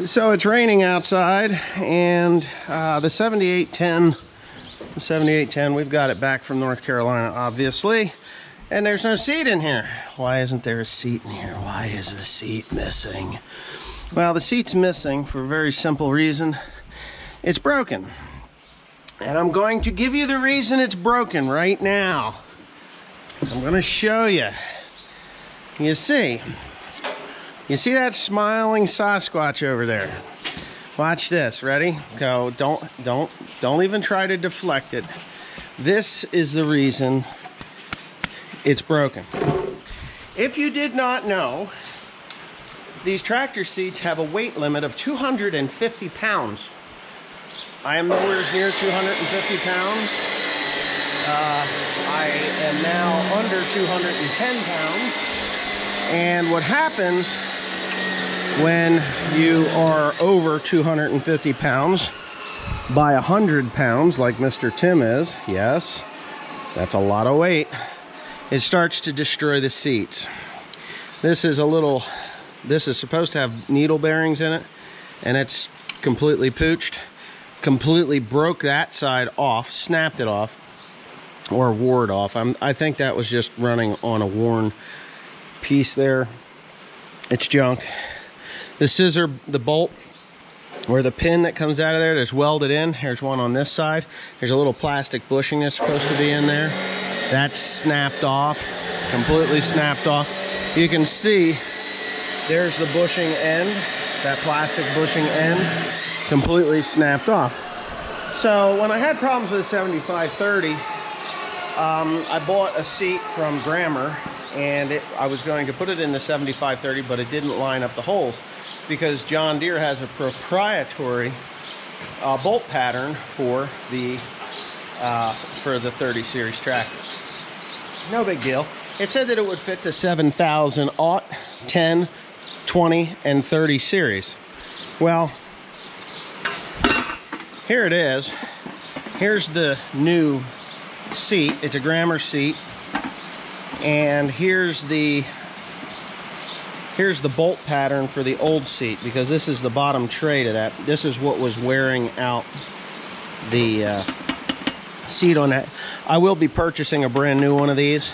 So it's raining outside, and the 7810, we've got it back from North Carolina, obviously, and there's no seat in here. Why isn't there a seat in here? Why is the seat missing? Well, the seat's missing for a very simple reason. It's broken. And I'm going to give you the reason it's broken right now. I'm going to show you. You see that smiling Sasquatch over there? Watch this. Ready? Go. Don't even try to deflect it. This is the reason it's broken. If you did not know, these tractor seats have a weight limit of 250 pounds. I am nowhere near 250 pounds. I am now under 210 pounds. And what happens when you are over 250 pounds by 100 pounds, like Mr. Tim is, yes, that's a lot of weight, it starts to destroy the seats. This is supposed to have needle bearings in it, and it's completely pooched. Completely broke that side off, snapped it off, or wore it off. I think that was just running on a worn piece there. It's junk. The scissor, the bolt, or the pin that comes out of there that's welded in, there's one on this side. There's a little plastic bushing that's supposed to be in there. That's snapped off, completely snapped off. You can see there's the bushing end, that plastic bushing end, completely snapped off. So when I had problems with the 7530, I bought a seat from Grammer, and I was going to put it in the 7530, but it didn't line up the holes because John Deere has a proprietary bolt pattern for the 30 series tractor. No big deal. It said that it would fit the 7000 aught, 10, 20, and 30 series. Well, here it is. Here's the new seat. It's a Grammer seat. And here's the bolt pattern for the old seat, because this is the bottom tray to that. This is what was wearing out the seat on that. I will be purchasing a brand new one of these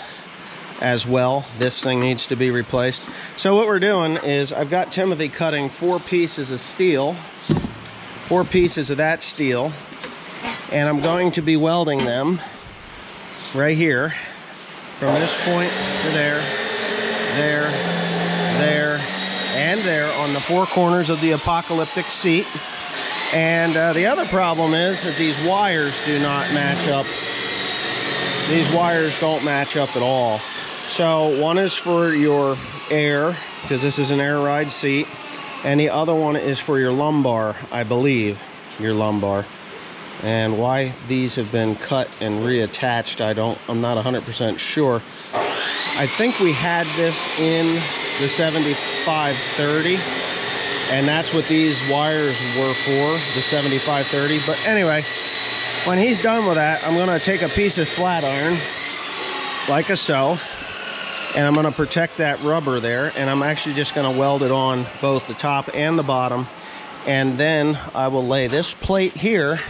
as well. This thing needs to be replaced. So what we're doing is I've got Timothy cutting 4 pieces of steel, 4 pieces of that steel, and I'm going to be welding them right here from this point to there, and there on the 4 corners of the apocalyptic seat. And the other problem is that these wires do not match up. These wires don't match up at all. So one is for your air, because this is an air ride seat, and the other one is for your lumbar, I believe, your lumbar. And why these have been cut and reattached, I'm not 100% sure. I think we had this in the 7530, and that's what these wires were for, the 7530. But anyway, when he's done with that, I'm gonna take a piece of flat iron, like so, and I'm gonna protect that rubber there, and I'm actually just gonna weld it on both the top and the bottom. And then I will lay this plate here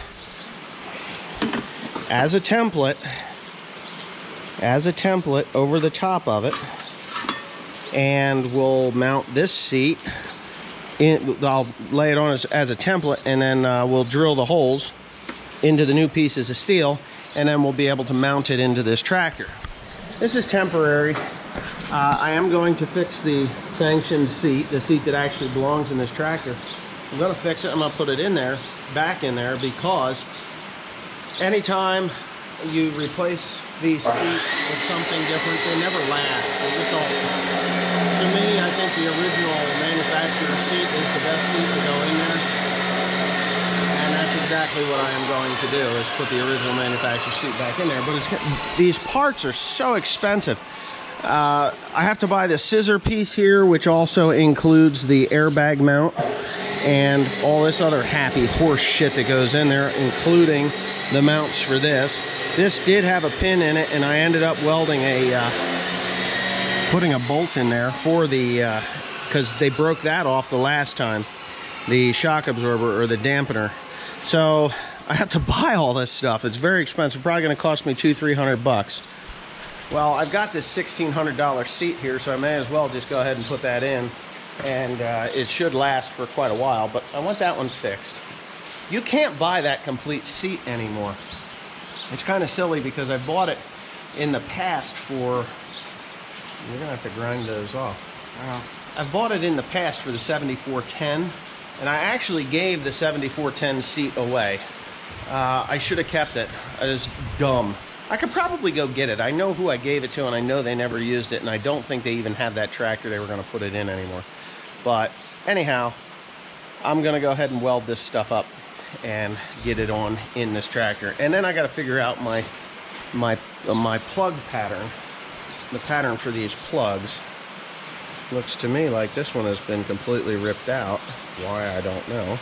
as a template over the top of it, and we'll mount this seat in. I'll lay it on as a template, and then we'll drill the holes into the new pieces of steel, and then we'll be able to mount it into this tractor. This is temporary. I am going to fix the sanctioned seat, the seat that actually belongs in this tractor. I'm going to fix it. I'm going to put it in there, back in there, because anytime you replace these seats with something different, they never last. They just don't. To me, I think the original manufacturer seat is the best seat to go in there. And that's exactly what I am going to do, is put the original manufacturer seat back in there. But these parts are so expensive. I have to buy the scissor piece here, which also includes the airbag mount and all this other happy horse shit that goes in there, including the mounts for this. This did have a pin in it, and I ended up welding putting a bolt in there for the, because they broke that off the last time. the shock absorber or the dampener. So I have to buy all this stuff. It's very expensive, probably gonna cost me $200-300 bucks. Well, I've got this $1,600 seat here, so I may as well just go ahead and put that in, and it should last for quite a while, but I want that one fixed. You can't buy that complete seat anymore. It's kind of silly because I bought it in the past for, you're gonna have to grind those off. I've bought it in the past for the 7410, and I actually gave the 7410 seat away. I should have kept it. I was dumb. I could probably go get it. I know who I gave it to, and I know they never used it, and I don't think they even had that tractor they were going to put it in anymore. But anyhow, I'm going to go ahead and weld this stuff up and get it on in this tractor. And then I got to figure out my plug pattern, the pattern for these plugs. Looks to me like this one has been completely ripped out. Why, I don't know.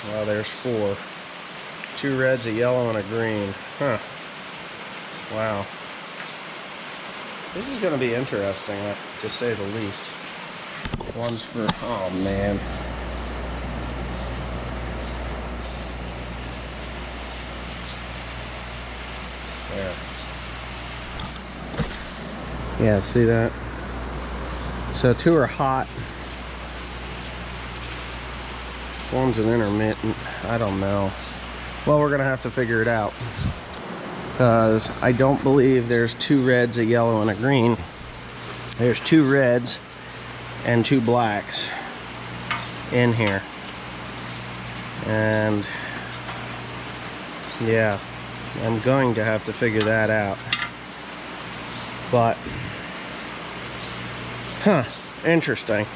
Well, there's 4. 2 reds, a yellow, and a green. Huh. Wow. This is going to be interesting, to say the least. One's for, oh man. There. Yeah, see that? So 2 are hot. One's an intermittent. I don't know. Well, we're gonna have to figure it out, because I don't believe there's 2 reds, a yellow, and a green. There's 2 reds and 2 blacks in here. And yeah, I'm going to have to figure that out. But interesting.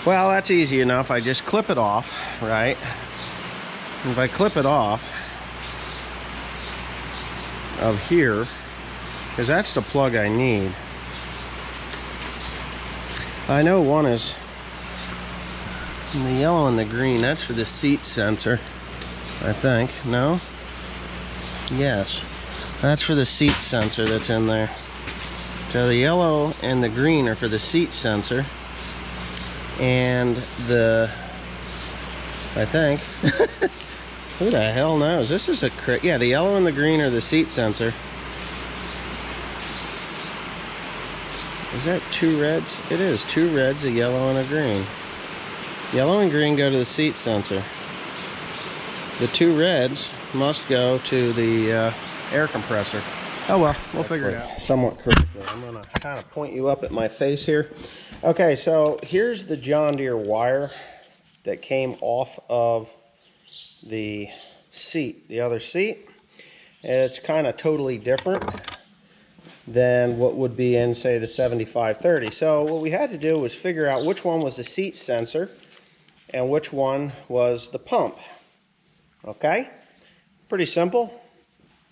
Well, that's easy enough. I just clip it off, right? If I clip it off of here, because that's the plug I need. I know one is the yellow and the green. That's for the seat sensor, I think. No? Yes. That's for the seat sensor that's in there. So the yellow and the green are for the seat sensor. And the, I think, who the hell knows? This is yeah, the yellow and the green are the seat sensor. Is that 2 reds? It is 2 reds, a yellow, and a green. Yellow and green go to the seat sensor. The 2 reds must go to the air compressor. Oh well, we'll figure it out somewhat correctly. I'm gonna kind of point you up at my face here. Okay, so here's the John Deere wire that came off of the seat, the other seat. It's kind of totally different than what would be in, say, the 7530. So what we had to do was figure out which one was the seat sensor and which one was the pump. Okay? Pretty simple,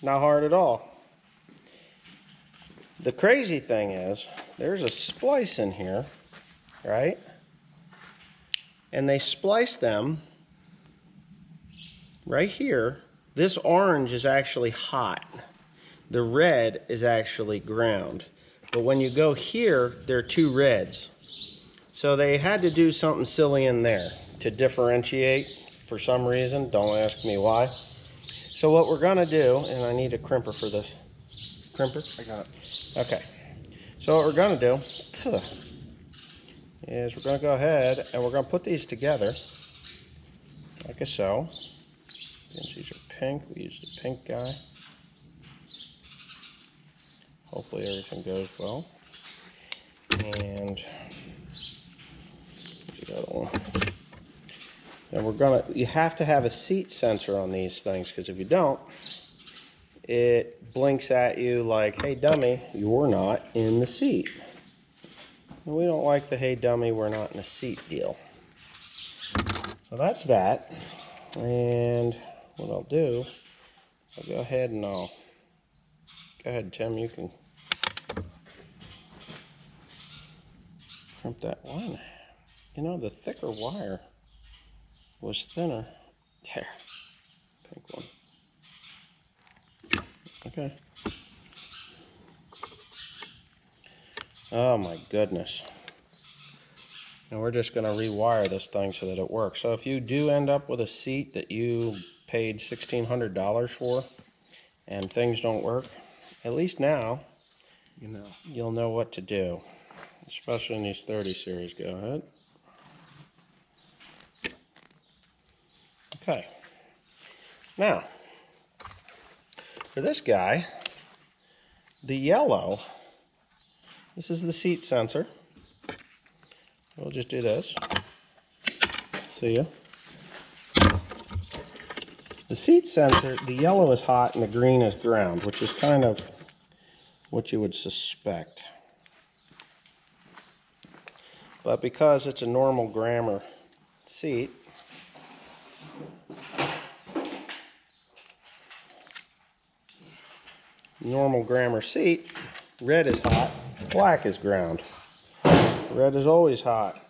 not hard at all. The crazy thing is, there's a splice in here, right? And they splice them right here. This orange is actually hot. The red is actually ground. But when you go here, there are 2 reds. So they had to do something silly in there to differentiate for some reason. Don't ask me why. So what we're gonna do, and I need a crimper for this. Crimper? I got it. Okay. So what we're gonna do is we're gonna go ahead and we're gonna put these together like so. Since these are pink, we use the pink guy. Hopefully everything goes well. And the other one. And you have to have a seat sensor on these things, because if you don't, it blinks at you like, hey dummy, you're not in the seat. And we don't like the hey dummy, we're not in the seat deal. So that's that. And what I'll do, I'll go ahead and go ahead, Tim, you can crimp that one. You know, the thicker wire was thinner. There, pink one. Okay. Oh my goodness. And we're just going to rewire this thing so that it works. So if you do end up with a seat that you paid $1,600 for and things don't work, at least now you'll know what to do, especially in these 30 series. Go ahead. Okay. Now, for this guy, the yellow, this is the seat sensor. We'll just do this. See ya. The seat sensor, the yellow is hot and the green is ground, which is kind of what you would suspect. But because it's a normal grammar seat, red is hot, black is ground. Red is always hot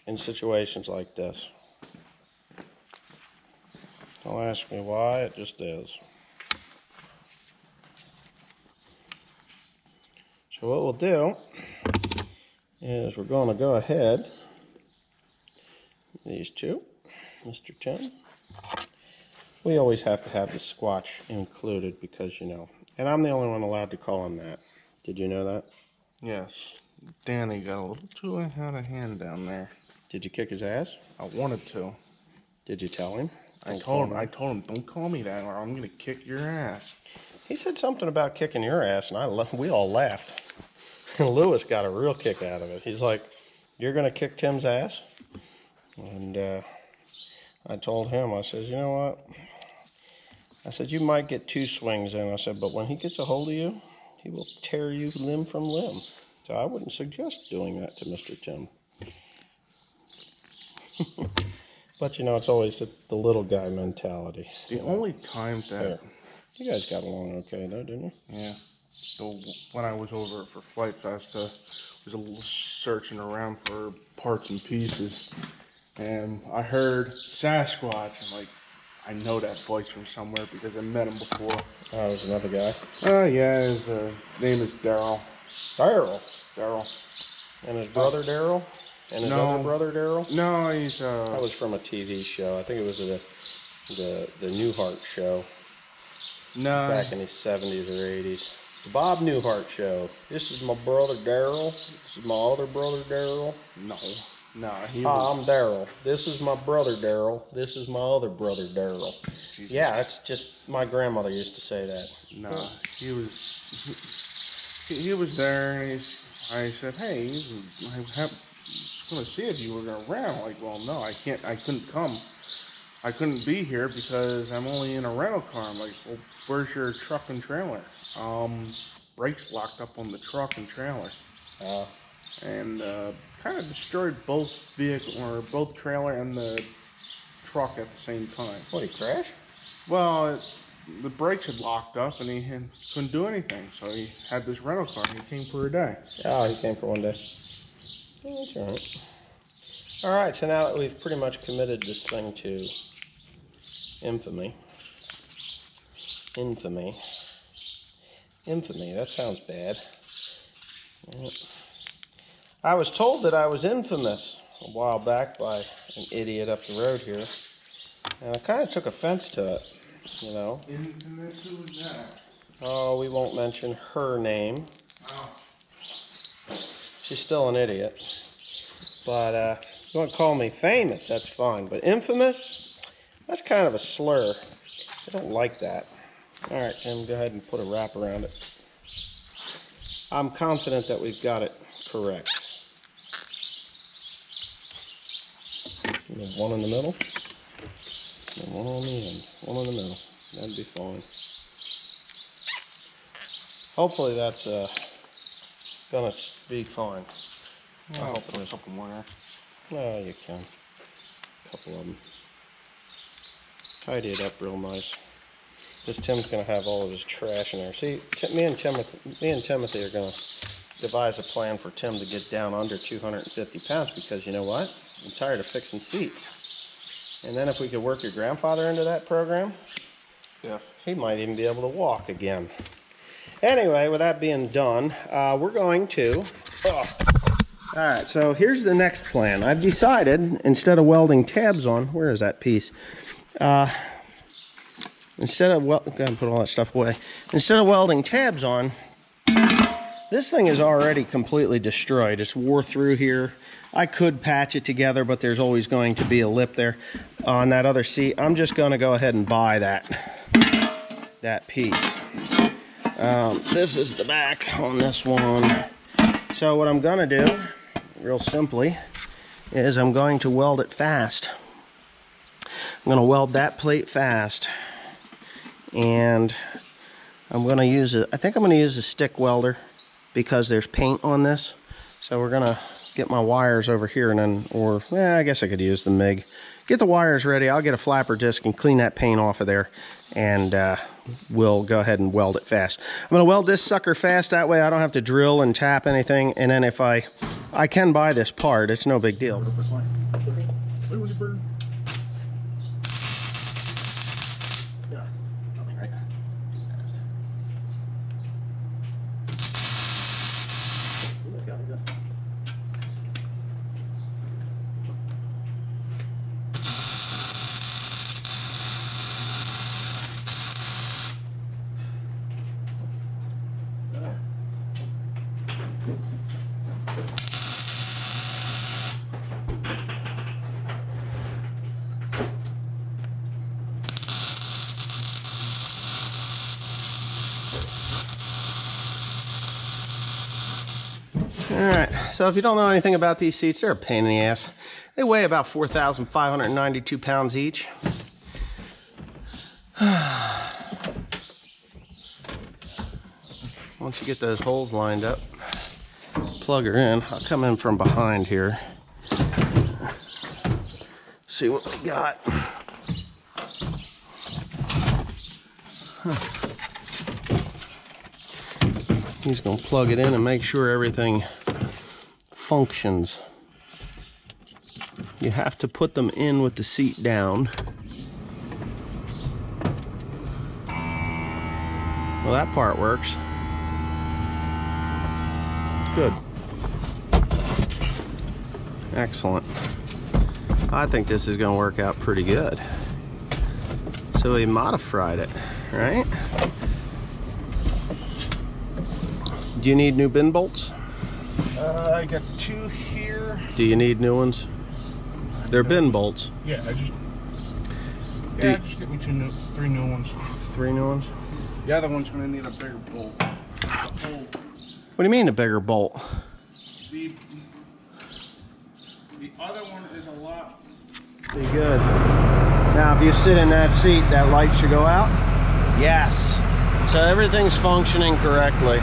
in situations like this. Don't ask me why, it just is. So what we'll do is we're going to go ahead, these two, Mr. Tim. We always have to have the squatch included because, you know, and I'm the only one allowed to call him that. Did you know that? Yes. Danny got a little too out of hand down there. Did you kick his ass? I wanted to. Did you tell him? I told him, don't call me that or I'm going to kick your ass. He said something about kicking your ass, and we all laughed. And Lewis got a real kick out of it. He's like, you're going to kick Tim's ass? And I told him, I said, you know what? I said, you might get 2 swings in. I said, but when he gets a hold of you, he will tear you limb from limb. So I wouldn't suggest doing that to Mr. Tim. But, you know, it's always the little guy mentality. The only time that... You guys got along okay, though, didn't you? Yeah. So when I was over for Flight Fest, I was a little searching around for parts and pieces. And I heard Sasquatch. I'm like, I know that voice from somewhere because I met him before. Oh, there's another guy? Yeah, his name is Daryl. Daryl. And his brother Daryl? And his other brother Daryl? No, he's That was from a TV show. I think it was the Newhart show. No. Back in the 70s or 80s. The Bob Newhart show. This is my brother Daryl. This is my other brother Daryl. No. I'm Daryl. This is my brother Daryl. This is my other brother Daryl. Yeah, that's just, my grandmother used to say that. No, he was there, and I said, hey, I was going to see if you were around. Like, well, no, I couldn't come. I couldn't be here because I'm only in a rental car. I'm like, well, where's your truck and trailer? Brakes locked up on the truck and trailer. And kind of destroyed both trailer and the truck at the same time. What, he crashed? Well, the brakes had locked up and he couldn't do anything. So he had this rental car and he came for a day. Oh, he came for one day. Yeah, that's all right. All right, so now that we've pretty much committed this thing to infamy, that sounds bad. I was told that I was infamous a while back by an idiot up the road here, and I kind of took offense to it, you know. Infamous? Who was that? Oh, we won't mention her name. Oh. She's still an idiot. But if you want to call me famous, that's fine. But infamous, that's kind of a slur. I don't like that. All right, Tim, go ahead and put a wrap around it. I'm confident that we've got it correct. One in the middle, and one on the end, one in the middle. That'd be fine. Hopefully that's gonna be fine. I'll put a couple more there. No, you can. A couple of them. Tidy it up real nice. This Tim's gonna have all of his trash in there. See, me and Timothy are gonna devise a plan for Tim to get down under 250 pounds because you know what? I'm tired of fixing seats. And then if we could work your grandfather into that program, he might even be able to walk again. Anyway, with that being done, we're going to All right, so here's the next plan. I've decided, instead of welding tabs on, where is that piece? Instead of, gotta put all that stuff away. Instead of welding tabs on, this thing is already completely destroyed. It's wore through here. I could patch it together, but there's always going to be a lip there on that other seat. I'm just gonna go ahead and buy that piece. This is the back on this one. So what I'm gonna do, real simply, is I'm going to weld it fast. I'm gonna weld that plate fast, and I'm gonna use I think I'm gonna use a stick welder because there's paint on this. So we're gonna get my wires over here, and then, I guess I could use the MIG. Get the wires ready. I'll get a flapper disc and clean that paint off of there, and we'll go ahead and weld it fast. I'm gonna weld this sucker fast, that way I don't have to drill and tap anything, and then if I can buy this part, it's no big deal. Alright, so if you don't know anything about these seats, they're a pain in the ass. They weigh about 4,592 pounds each. Once you get those holes lined up, plug her in. I'll come in from behind here. See what we got. He's going to plug it in and make sure everything functions. You have to put them in with the seat down. Well, that part works. Good. Excellent. I think this is going to work out pretty good. So we modified it, right? Do you need new bin bolts? I got 2 here. Do you need new ones? They're bin bolts. Yeah, just get me 3 new ones. 3 new ones? The other one's gonna need a bigger bolt. What do you mean a bigger bolt? The other one is a lot. Pretty good. Now, if you sit in that seat, that light should go out? Yes. So everything's functioning correctly.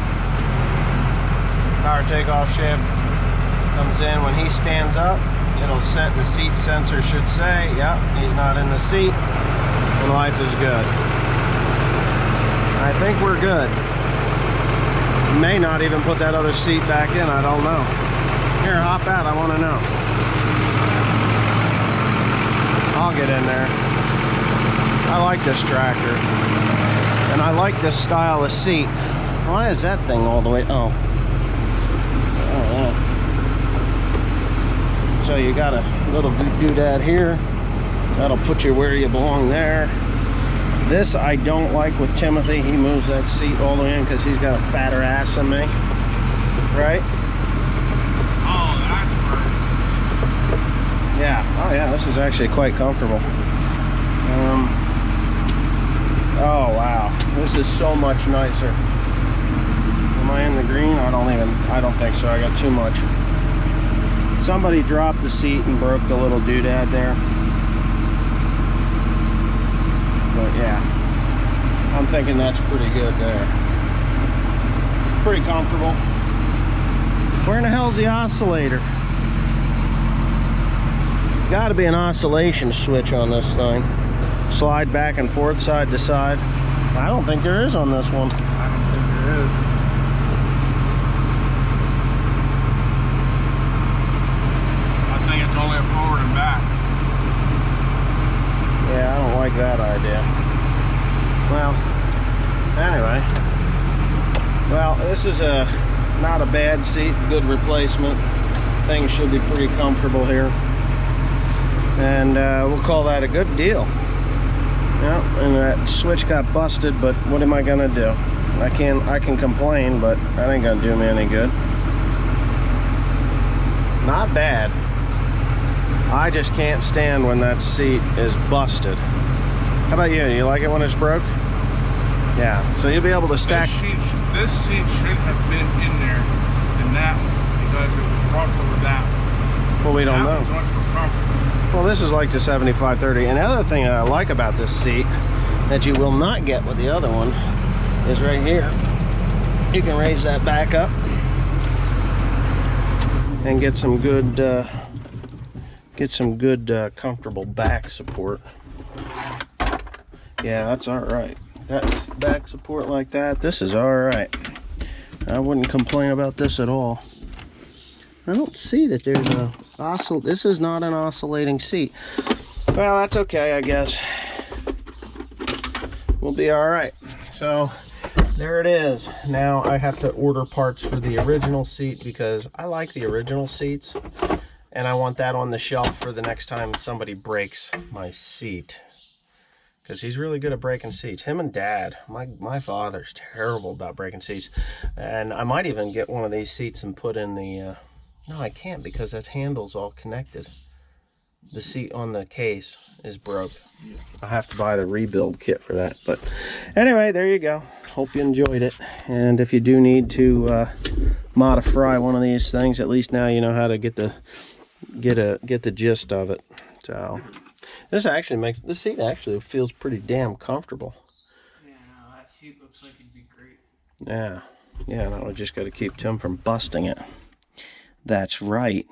Power takeoff shift comes in. When he stands up, it'll set, the seat sensor should say, yep, he's not in the seat, and life is good. I think we're good. May not even put that other seat back in, I don't know. Here, hop out, I want to know. I'll get in there. I like this tractor, and I like this style of seat. Why is that thing all the way, oh. So you got a little doodad here. That'll put you where you belong there. This I don't like with Timothy. He moves that seat all the way in because he's got a fatter ass than me. Right? Oh, that's right. Yeah. Oh yeah, this is actually quite comfortable. Oh wow. This is so much nicer. Am I in the green? I don't think so. I got too much. Somebody dropped the seat and broke the little doodad there. But yeah, I'm thinking that's pretty good there. Pretty comfortable. Where in the hell's the oscillator? Gotta be an oscillation switch on this thing. Slide back and forth, side to side. I don't think there is on this one. I don't think there is. It's only a forward and back. Yeah, I don't like that idea. Well, anyway. Well, this is not a bad seat, good replacement. things should be pretty comfortable here. And we'll call that a good deal. Yeah, and that switch got busted, but what am I gonna do? I can complain, but that ain't gonna do me any good. Not bad. I just can't stand when that seat is busted. How about you? You like it when it's broke? Yeah, so you'll be able to stack. This seat should have been in there in that one because it was rougher with that one. Well, we don't know. That one's much more comfortable. Well, this is like the 7530. And the other thing that I like about this seat that you will not get with the other one is right here. You can raise that back up and get some good comfortable back support. Yeah, that's all right. That's back support like that. This is all right. I wouldn't complain about this at all. I don't see that there's a this is not an oscillating seat. Well, that's okay, I guess. We'll be all right. So there it is. Now I have to order parts for the original seat because I like the original seats, and I want that on the shelf for the next time somebody breaks my seat, because he's really good at breaking seats. Him and Dad. My father's terrible about breaking seats. And I might even get one of these seats and put in the no, I can't, because that handle's all connected. The seat on the case is broke. I have to buy the rebuild kit for that. But anyway, there you go. Hope you enjoyed it. And if you do need to modify one of these things, at least now you know how to get the gist of it. So this seat actually feels pretty damn comfortable. Yeah, no, that seat looks like it'd be great. Yeah. No, I just got to keep Tim from busting it. That's right,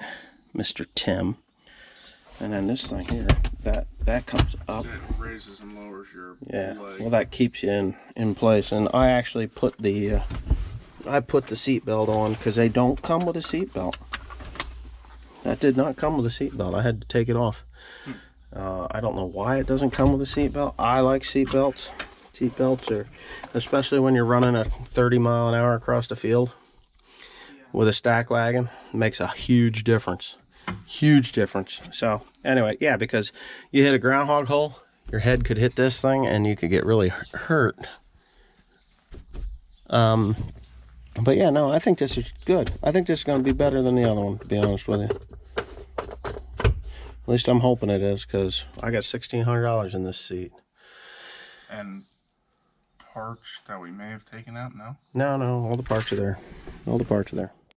Mr. Tim. And then this thing here, that comes up. It raises and lowers your leg. Well, that keeps you in place. And I actually put the seat belt on because they don't come with a seat belt. That did not come with a seat belt. I had to take it off. I don't know why it doesn't come with a seat belt. I like seat belts. Seat belts are, especially when you're running a 30 mile an hour across the field with a stack wagon, makes a huge difference. Huge difference. So anyway, yeah, because you hit a groundhog hole, your head could hit this thing and you could get really hurt. But yeah, no, I think this is good. I think this is going to be better than the other one, to be honest with you. At least I'm hoping it is, because I got $1,600 in this seat. And parts that we may have taken out, no? No, all the parts are there. All the parts are there.